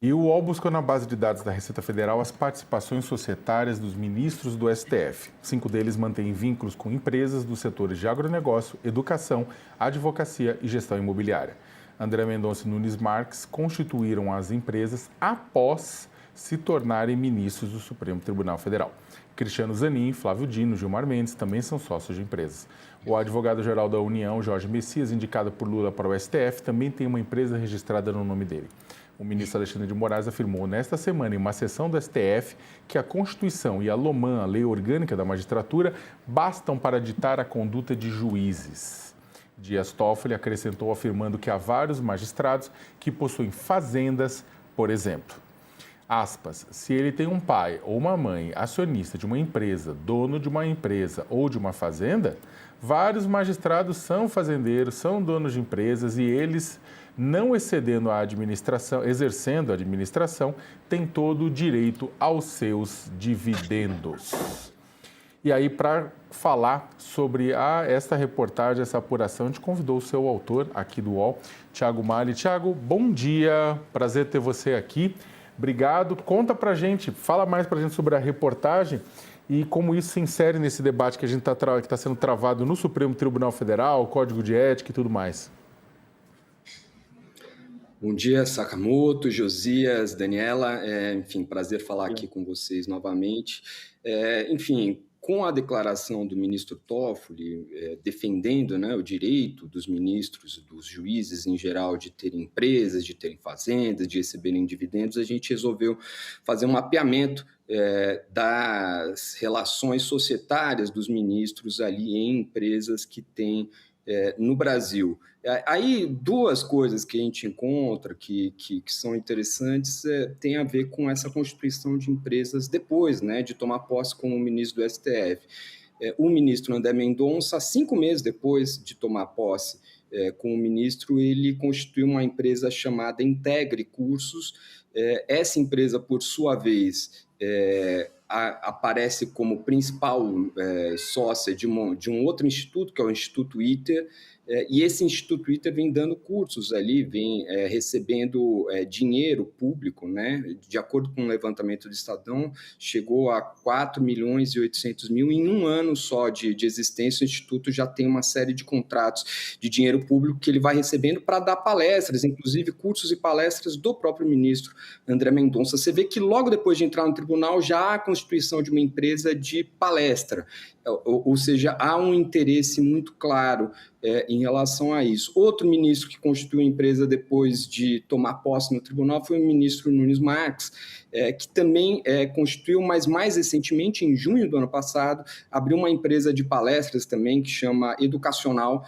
E o UOL buscou na base de dados da Receita Federal as participações societárias dos ministros do STF. 5 deles mantêm vínculos com empresas dos setores de agronegócio, educação, advocacia e gestão imobiliária. André Mendonça e Nunes Marques constituíram as empresas após se tornarem ministros do Supremo Tribunal Federal. Cristiano Zanin, Flávio Dino, Gilmar Mendes também são sócios de empresas. O advogado-geral da União, Jorge Messias, indicado por Lula para o STF, também tem uma empresa registrada no nome dele. O ministro Alexandre de Moraes afirmou nesta semana, em uma sessão do STF, que a Constituição e a LOMAN, a Lei Orgânica da Magistratura, bastam para ditar a conduta de juízes. Dias Toffoli acrescentou afirmando que há vários magistrados que possuem fazendas, por exemplo. Aspas, se ele tem um pai ou uma mãe acionista de uma empresa, dono de uma empresa ou de uma fazenda, vários magistrados são fazendeiros, são donos de empresas e eles, não excedendo a administração, exercendo a administração, têm todo o direito aos seus dividendos. E aí, para falar sobre esta reportagem, essa apuração, a gente convidou o seu autor aqui do UOL, Thiago Mali. Thiago, bom dia, prazer ter você aqui. Obrigado. Conta pra gente, fala mais pra gente sobre a reportagem e como isso se insere nesse debate que a gente que está sendo travado no Supremo Tribunal Federal, Código de Ética e tudo mais. Bom dia, Sakamoto, Josias, Daniela. Enfim, prazer falar aqui com vocês novamente. Com a declaração do ministro Toffoli, defendendo, né, o direito dos ministros, dos juízes em geral, de terem empresas, de terem fazendas, de receberem dividendos, a gente resolveu fazer um mapeamento das relações societárias dos ministros ali em empresas que têm no Brasil. Aí, duas coisas que a gente encontra que são interessantes tem a ver com essa constituição de empresas depois, né, de tomar posse como ministro do STF. O ministro André Mendonça, 5 meses depois de tomar posse como ministro, ele constituiu uma empresa chamada Integre Cursos. Essa empresa, por sua vez, aparece como principal sócia de um outro instituto, que é o Instituto ITER, e esse Instituto ITER vem dando cursos ali, vem recebendo dinheiro público, né? De acordo com o levantamento do Estadão, chegou a 4 milhões e 800 mil em um ano só de existência. O Instituto já tem uma série de contratos de dinheiro público que ele vai recebendo para dar palestras, inclusive cursos e palestras do próprio ministro André Mendonça. Você vê que logo depois de entrar no tribunal já há a constituição de uma empresa de palestra, ou seja, há um interesse muito claro em relação a isso. Outro ministro que constituiu a empresa depois de tomar posse no tribunal foi o ministro Nunes Marques, que também constituiu, mas mais recentemente, em junho do ano passado, abriu uma empresa de palestras também que chama Educacional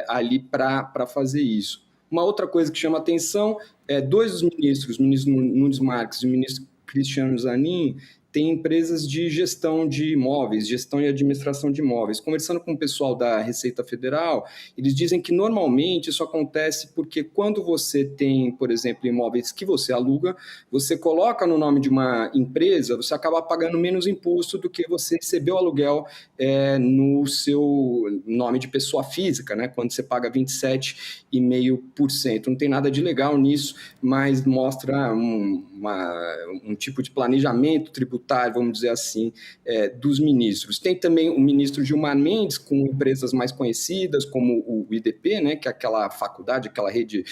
ali para fazer isso. Uma outra coisa que chama atenção dois dos ministros, o ministro Nunes Marques e o ministro Cristiano Zanin, tem empresas de gestão de imóveis, gestão e administração de imóveis. Conversando com o pessoal da Receita Federal, eles dizem que normalmente isso acontece porque quando você tem, por exemplo, imóveis que você aluga, você coloca no nome de uma empresa, você acaba pagando menos imposto do que você recebeu aluguel no seu nome de pessoa física, né? Quando você paga 27,5%. Não tem nada de legal nisso, mas mostra um tipo de planejamento tributário, vamos dizer assim, dos ministros. Tem também o ministro Gilmar Mendes, com empresas mais conhecidas, como o IDP, né, que é aquela faculdade, aquela rede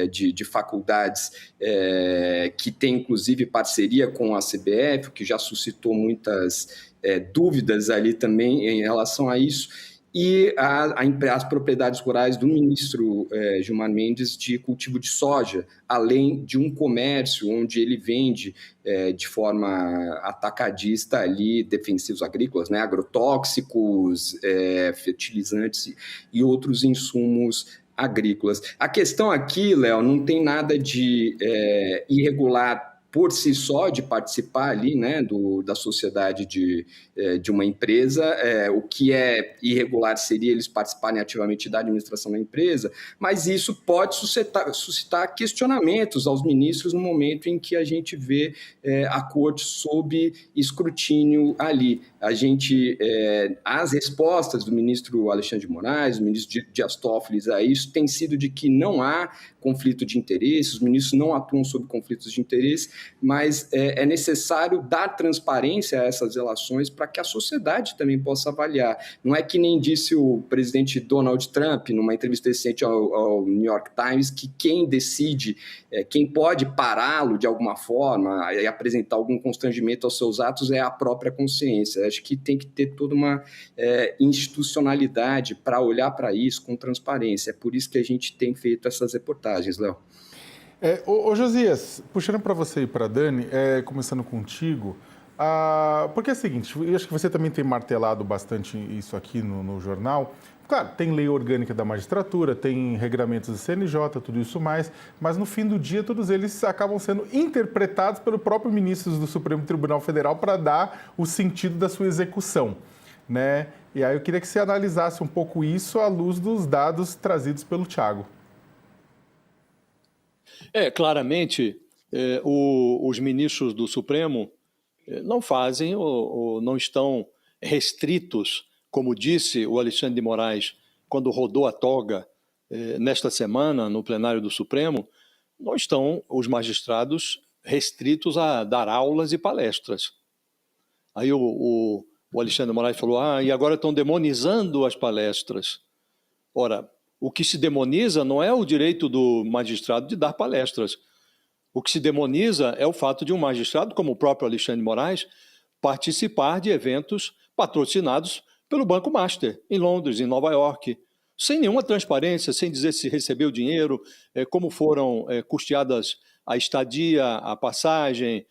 de faculdades que tem, inclusive, parceria com a CBF, que já suscitou muitas dúvidas ali também em relação a isso. E as propriedades rurais do ministro Gilmar Mendes de cultivo de soja, além de um comércio onde ele vende de forma atacadista ali defensivos agrícolas, né, agrotóxicos, fertilizantes e outros insumos agrícolas. A questão aqui, Léo, não tem nada de irregular por si só, de participar ali, né, da sociedade de uma empresa. O que é irregular seria eles participarem ativamente da administração da empresa, mas isso pode suscitar questionamentos aos ministros no momento em que a gente vê a corte sob escrutínio ali. as respostas do ministro Alexandre de Moraes, do ministro Dias Toffoli a isso, tem sido de que não há conflito de interesse, os ministros não atuam sobre conflitos de interesse, mas é necessário dar transparência a essas relações para que a sociedade também possa avaliar. Não é que nem disse o presidente Donald Trump, numa entrevista recente ao New York Times, que quem decide, quem pode pará-lo de alguma forma e apresentar algum constrangimento aos seus atos é a própria consciência. Acho que tem que ter toda uma institucionalidade para olhar para isso com transparência. É por isso que a gente tem feito essas reportagens, Léo. Ô Josias, puxando para você e para a Dani, começando contigo, porque é o seguinte, eu acho que você também tem martelado bastante isso aqui no jornal. Claro, tem lei orgânica da magistratura, tem regramentos do CNJ, tudo isso mais, mas no fim do dia todos eles acabam sendo interpretados pelo próprio ministro do Supremo Tribunal Federal para dar o sentido da sua execução, né? E aí eu queria que você analisasse um pouco isso à luz dos dados trazidos pelo Thiago. Claramente, os ministros do Supremo não fazem ou não estão restritos, como disse o Alexandre de Moraes quando rodou a toga nesta semana no plenário do Supremo, não estão os magistrados restritos a dar aulas e palestras. Aí o Alexandre de Moraes falou, e agora estão demonizando as palestras. Ora, o que se demoniza não é o direito do magistrado de dar palestras. O que se demoniza é o fato de um magistrado, como o próprio Alexandre de Moraes, participar de eventos patrocinados pelo Banco Master, em Londres, em Nova York, sem nenhuma transparência, sem dizer se recebeu dinheiro, como foram custeadas a estadia, a passagem.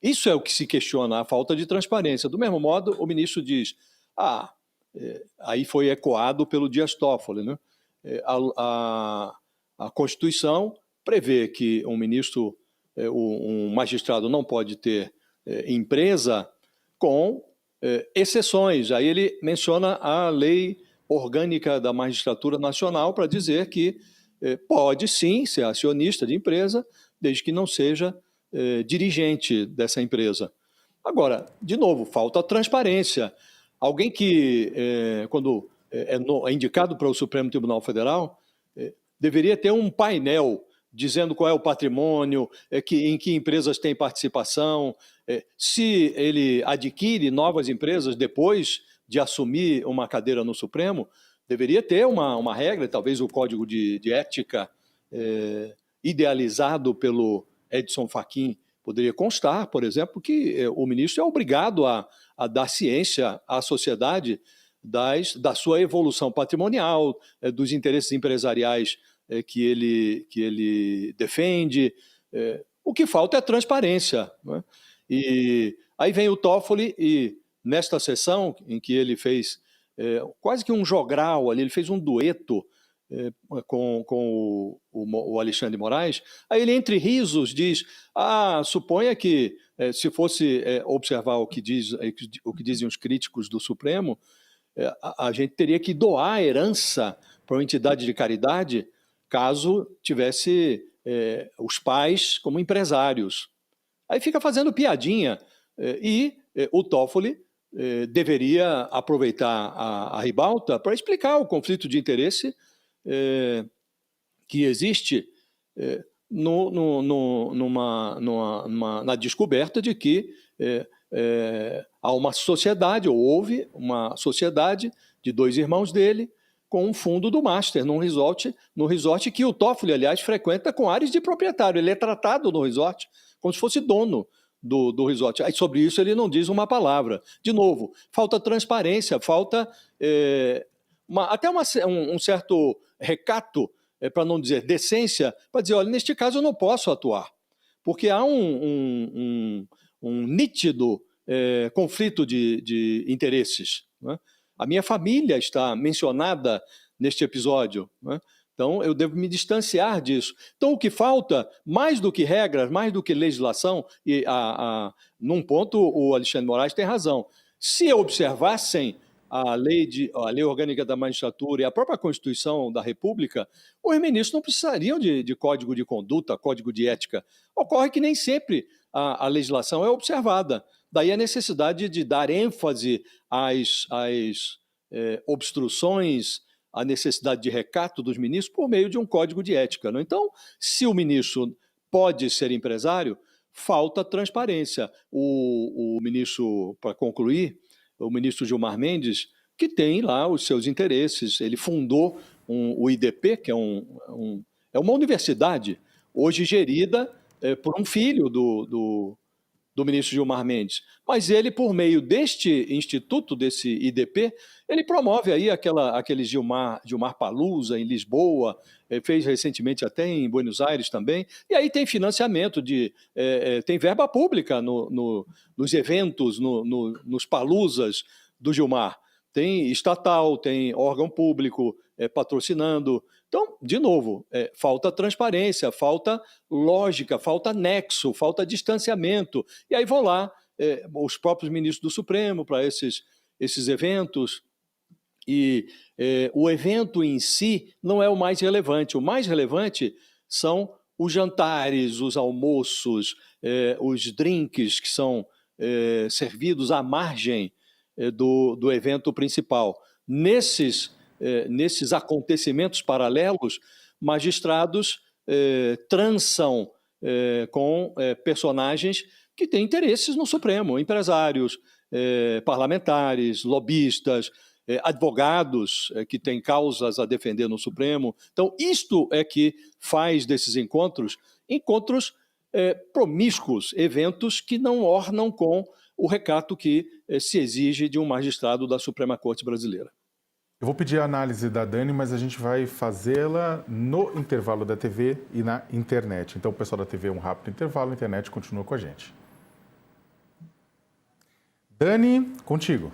Isso é o que se questiona, a falta de transparência. Do mesmo modo, o ministro diz, aí foi ecoado pelo Dias Toffoli, né? A Constituição prevê que um magistrado não pode ter empresa com exceções. Aí ele menciona a lei orgânica da magistratura nacional para dizer que pode sim ser acionista de empresa, desde que não seja dirigente dessa empresa. Agora, de novo, falta transparência. Alguém que, quando é indicado para o Supremo Tribunal Federal, deveria ter um painel dizendo qual é o patrimônio, em que empresas tem participação, se ele adquire novas empresas depois de assumir uma cadeira no Supremo, deveria ter uma regra, talvez o Código de Ética idealizado pelo Edson Fachin poderia constar, por exemplo, que o ministro é obrigado a dar ciência à sociedade da sua evolução patrimonial, dos interesses empresariais que ele defende. O que falta é transparência, né? E aí vem o Toffoli e, nesta sessão em que ele fez quase que um jogral ali, ele fez um dueto com o Alexandre de Moraes, aí ele, entre risos, diz, suponha que, se fosse observar o que dizem os críticos do Supremo, a gente teria que doar a herança para uma entidade de caridade caso tivesse os pais como empresários. Aí fica fazendo piadinha, e o Toffoli deveria aproveitar a ribalta para explicar o conflito de interesse que existe na descoberta de que há uma sociedade, ou houve uma sociedade de dois irmãos dele com um fundo do Master, no resort que o Toffoli, aliás, frequenta com ares de proprietário. Ele é tratado no resort como se fosse dono do resort. Aí, sobre isso, ele não diz uma palavra. De novo, falta transparência, falta até um certo recato, para não dizer decência, para dizer, olha, neste caso eu não posso atuar, porque há um nítido conflito de interesses, né? A minha família está mencionada neste episódio, né? Então eu devo me distanciar disso. Então o que falta, mais do que regras, mais do que legislação, e num ponto o Alexandre de Moraes tem razão, se observassem a lei orgânica da magistratura e a própria Constituição da República, os ministros não precisariam de código de conduta, código de ética. Ocorre que nem sempre a legislação é observada. Daí a necessidade de dar ênfase às obstruções, a necessidade de recato dos ministros por meio de um código de ética. Não? Então, se o ministro pode ser empresário, falta transparência. O ministro, para concluir, o ministro Gilmar Mendes, que tem lá os seus interesses, ele fundou o IDP, que é uma universidade, hoje gerida por um filho do ministro Gilmar Mendes. Mas ele, por meio deste instituto, desse IDP, ele promove aí aquele Gilmar Palooza em Lisboa, fez recentemente até em Buenos Aires também, e aí tem financiamento, tem verba pública nos eventos, nos Paloozas do Gilmar. Tem estatal, tem órgão público patrocinando. Então, de novo, falta transparência, falta lógica, falta nexo, falta distanciamento. E aí vão lá os próprios ministros do Supremo para esses eventos. E o evento em si não é o mais relevante. O mais relevante são os jantares, os almoços, os drinks que são servidos à margem do evento principal. Nesses acontecimentos paralelos, magistrados trançam com personagens que têm interesses no Supremo, empresários, parlamentares, lobistas, advogados que têm causas a defender no Supremo. Então, isto é que faz desses encontros promíscuos, eventos que não ornam com o recato que se exige de um magistrado da Suprema Corte Brasileira. Eu vou pedir a análise da Dani, mas a gente vai fazê-la no intervalo da TV e na internet. Então, o pessoal da TV, um rápido intervalo, a internet continua com a gente. Dani, contigo.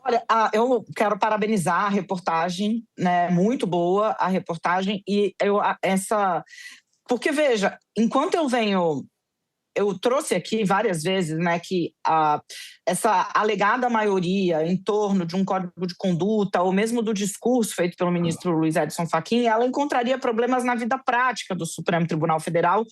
Olha, eu quero parabenizar a reportagem, né? Muito boa a reportagem. E porque, veja, enquanto eu trouxe aqui várias vezes, né, que essa alegada maioria em torno de um código de conduta ou mesmo do discurso feito pelo ministro Luiz Edson Fachin, ela encontraria problemas na vida prática do Supremo Tribunal Federal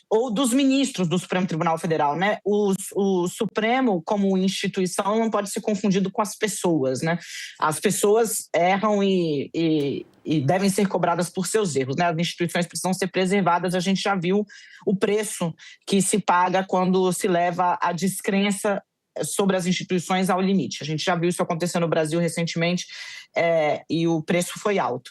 ou dos ministros do Supremo Tribunal Federal, né? O Supremo, como instituição, não pode ser confundido com as pessoas, né? As pessoas erram e devem ser cobradas por seus erros, né? As instituições precisam ser preservadas. A gente já viu o preço que se paga quando se leva a descrença sobre as instituições ao limite. A gente já viu isso acontecer no Brasil recentemente e o preço foi alto.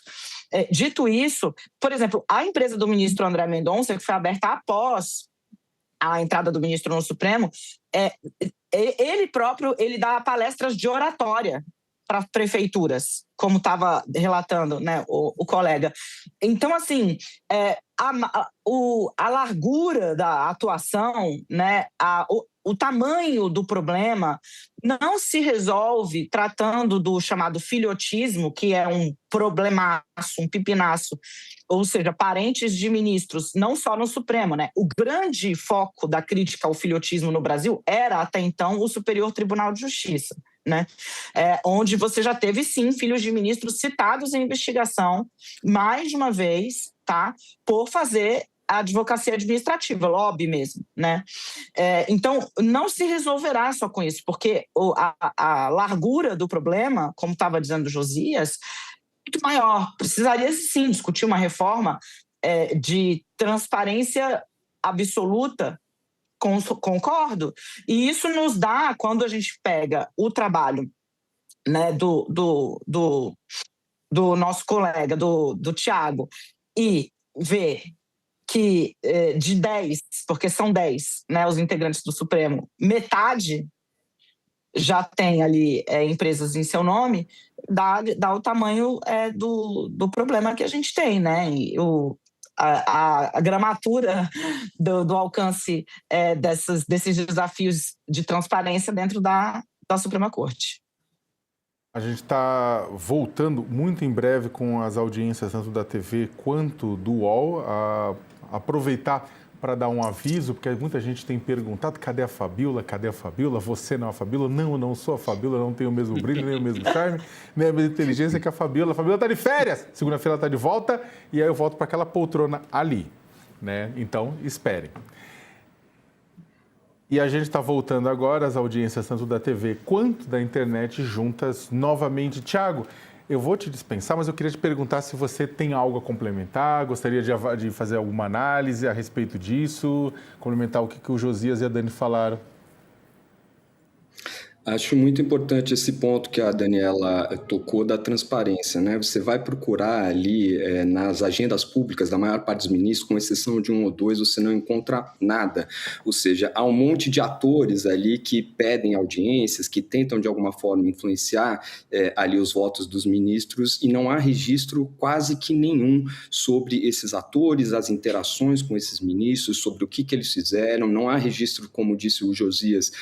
Dito isso, por exemplo, a empresa do ministro André Mendonça, que foi aberta após a entrada do ministro no Supremo, ele próprio dá palestras de oratória para prefeituras, como estava relatando, né, o colega. Então, assim, a largura da atuação, né, o tamanho do problema não se resolve tratando do chamado filhotismo, que é um problemaço, um pipinaço, ou seja, parentes de ministros, não só no Supremo, né? O grande foco da crítica ao filhotismo no Brasil era, até então, o Superior Tribunal de Justiça, né? Onde você já teve, sim, filhos de ministros citados em investigação, mais de uma vez, tá? Por fazer a advocacia administrativa, lobby mesmo, né? Então, não se resolverá só com isso, porque a largura do problema, como estava dizendo Josias, é muito maior. Precisaria, sim, discutir uma reforma de transparência absoluta. Concordo. E isso nos dá, quando a gente pega o trabalho, né, do nosso colega, do Tiago, e vê que de 10, porque são 10, né, os integrantes do Supremo, metade já tem ali empresas em seu nome, dá o tamanho do problema que a gente tem, né? E a gramatura do alcance desses desafios de transparência dentro da Suprema Corte. A gente está voltando muito em breve com as audiências tanto da TV quanto do UOL, a aproveitar para dar um aviso, porque muita gente tem perguntado, cadê a Fabíola? Cadê a Fabíola? Você não é a Fabíola? Não, eu não sou a Fabíola, não tenho o mesmo brilho, nem o mesmo charme, nem a mesma inteligência que a Fabíola. A Fabíola está de férias, segunda-feira ela está de volta, e aí eu volto para aquela poltrona ali, né? Então, esperem. E a gente está voltando agora às audiências tanto da TV quanto da internet juntas novamente. Tiago, eu vou te dispensar, mas eu queria te perguntar se você tem algo a complementar, gostaria de fazer alguma análise a respeito disso, complementar o que o Josias e a Dani falaram. Acho muito importante esse ponto que a Daniela tocou da transparência, né? Você vai procurar ali nas agendas públicas da maior parte dos ministros, com exceção de um ou dois, você não encontra nada. Ou seja, há um monte de atores ali que pedem audiências, que tentam de alguma forma influenciar ali os votos dos ministros e não há registro quase que nenhum sobre esses atores, as interações com esses ministros, sobre o que eles fizeram. Não há registro, como disse o Josias,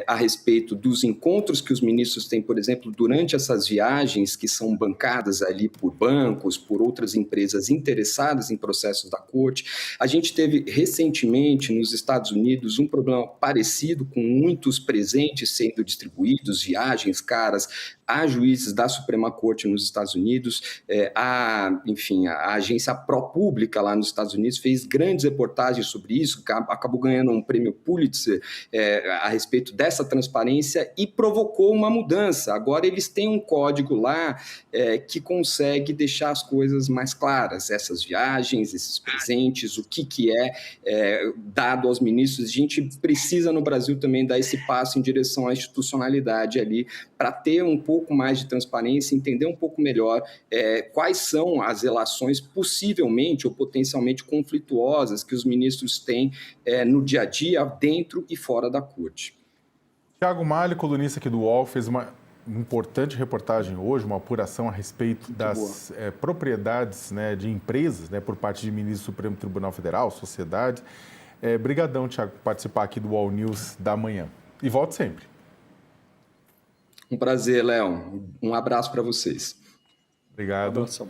a respeito dos encontros que os ministros têm, por exemplo, durante essas viagens que são bancadas ali por bancos, por outras empresas interessadas em processos da corte. A gente teve recentemente nos Estados Unidos um problema parecido, com muitos presentes sendo distribuídos, viagens caras a juízes da Suprema Corte nos Estados Unidos. A agência ProPublica lá nos Estados Unidos fez grandes reportagens sobre isso, acabou ganhando um prêmio Pulitzer a respeito dessa transparência e provocou uma mudança. Agora eles têm um código lá que consegue deixar as coisas mais claras, essas viagens, esses presentes, o que é dado aos ministros. A gente precisa no Brasil também dar esse passo em direção à institucionalidade ali, para ter um pouco mais de transparência, entender um pouco melhor quais são as relações possivelmente ou potencialmente conflituosas que os ministros têm no dia a dia, dentro e fora da corte. Tiago Malha, colunista aqui do UOL, fez uma importante reportagem hoje, uma apuração a respeito das propriedades, né, de empresas, né, por parte de ministros do Supremo Tribunal Federal, sociedades. Brigadão, Tiago, por participar aqui do UOL News da manhã. E volte sempre. Um prazer, Léo. Um abraço para vocês. Obrigado. Um abração.